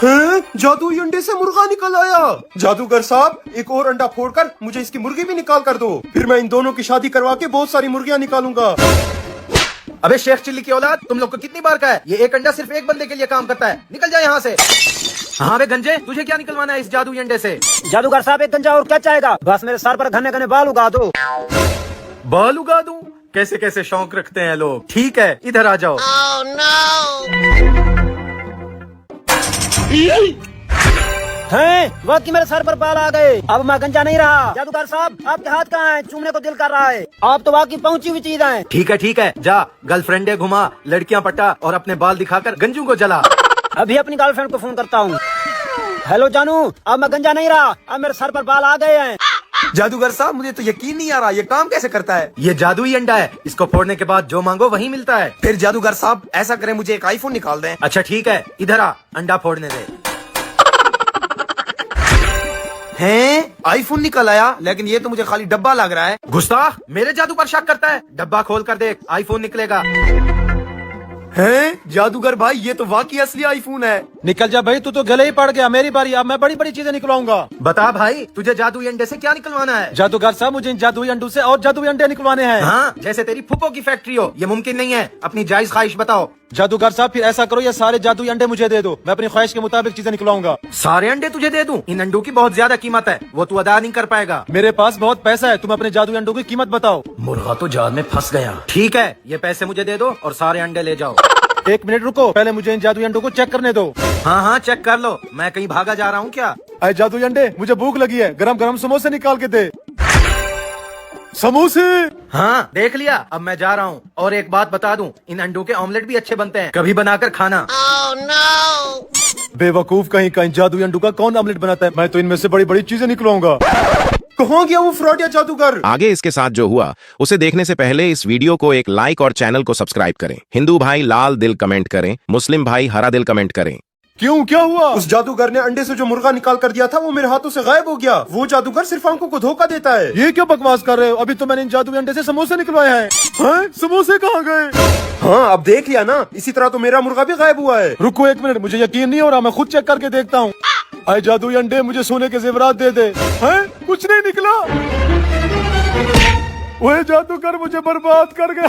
हैं? जादुई अंडे से मुर्गा निकल आया। जादूगर साहब, एक और अंडा फोड़कर मुझे इसकी मुर्गी भी निकाल कर दो, फिर मैं इन दोनों की शादी करवा के बहुत सारी मुर्गियां निकालूंगा। अबे शेख चिल्ली की औलाद, तुम लोग को कितनी बार कहा है, ये एक अंडा सिर्फ एक बंदे के लिए काम करता है, निकल जाए यहाँ से। हाँ बे गंजे, तुझे क्या निकलवाना है इस जादुई अंडे से? जादूगर साहब, एक गंजा और क्या चाहेगा? बस मेरे सर पर घने घने बाल उगा दो। बाल उगा दूं? कैसे कैसे शौक रखते हैं लोग। ठीक है, इधर आ जाओ। हैं, वाकई मेरे सर पर बाल आ गए। अब मैं गंजा नहीं रहा। जादूगर साहब, आपके हाथ कहाँ हैं? चूमने को दिल कर रहा है। आप तो वाकई पहुंची हुई चीज हैं। ठीक है, जा गर्लफ्रेंडे घुमा, लड़कियां पटा और अपने बाल दिखाकर गंजू को जला। अभी अपनी गर्लफ्रेंड को फोन करता हूँ। हेलो जानू, अब मैं गंजा नहीं रहा, अब मेरे सर पर बाल आ गए हैं। जादूगर साहब, मुझे तो यकीन नहीं आ रहा, ये काम कैसे करता है? ये जादुई अंडा है, इसको फोड़ने के बाद जो मांगो वही मिलता है। फिर जादूगर साहब, ऐसा करें, मुझे एक आईफोन निकाल दें। अच्छा ठीक है, इधर आ, अंडा फोड़ने दे। हैं? आईफोन निकल आया, लेकिन ये तो मुझे खाली डब्बा लग रहा है। गुस्ताख, मेरे जादू पर शक करता है? डब्बा खोल कर देख, आईफोन निकलेगा। हैं? जादूगर भाई, ये तो वाकई असली आईफोन है। निकल जा भाई, तू तो गले ही पड़ गया। मेरी बारी, अब मैं बड़ी बड़ी चीजें निकलवाऊंगा। बता भाई, तुझे जादुई अंडे से क्या निकलवाना है? जादूगर साहब, मुझे इन जादुई अंडों से और जादुई अंडे निकलवाने हैं। हाँ, जैसे तेरी फुप्पो की फैक्ट्री हो, ये मुमकिन नहीं है। अपनी जायज ख्वाहिश बताओ। जादूगर साहब, फिर ऐसा करो, ये सारे जादुई अंडे मुझे दे दो, मैं अपनी ख्वाहिश के मुताबिक चीजें निकलवाऊंगा। सारे अंडे तुझे दे दूं? इन अंडों की बहुत ज्यादा कीमत है, वो तू अदा नहीं कर पाएगा। मेरे पास बहुत पैसा है, तुम अपने जादुई अंडों की कीमत बताओ। मुर्गा तो जाल में फंस गया। ठीक है, ये पैसे मुझे दे दो और सारे अंडे ले जाओ। एक मिनट रुको, पहले मुझे इन जादुई अंडों को चेक करने दो। हाँ, चेक कर लो। मैं कहीं भागा जा रहा हूँ क्या? अरे जादुई अंडे, मुझे भूख लगी है, गरम गरम समोसे निकाल के दे। समोसे। हाँ, देख लिया। अब मैं जा रहा हूँ। और एक बात बता दूं, इन अंडों के ऑमलेट भी अच्छे बनते हैं, कभी बनाकर खाना। बेवकूफ कहीं का, इन जादुई अंडों का कौन ऑमलेट बनाता है? मैं तो इनमें से बड़ी बड़ी चीजें निकलवाऊंगा। कहाँ गया वो फ्रॉड या जादूगर? आगे इसके साथ जो हुआ उसे देखने से पहले इस वीडियो को एक लाइक और चैनल को सब्सक्राइब करें। हिंदू भाई लाल दिल कमेंट करें, मुस्लिम भाई हरा दिल कमेंट करें। क्यों, क्या हुआ? उस जादूगर ने अंडे से जो मुर्गा निकाल कर दिया था, वो मेरे हाथों से गायब हो गया। वो जादूगर सिर्फ आंखों को धोखा देता है। ये क्या बकवास कर रहे हो? अभी तो मैंने इन जादुई अंडे से समोसे निकलवाए हैं। हैं? समोसे कहाँ गए? हाँ, अब देख लिया ना, इसी तरह तो मेरा मुर्गा भी गायब हुआ है। रुको एक मिनट, मुझे यकीन नहीं हो रहा, मैं खुद चेक करके देखता हूँ। आए जादुई अंडे, मुझे सोने के जेवरात दे दे। हैं? कुछ नहीं निकला। वह जादूगर मुझे बर्बाद कर गया।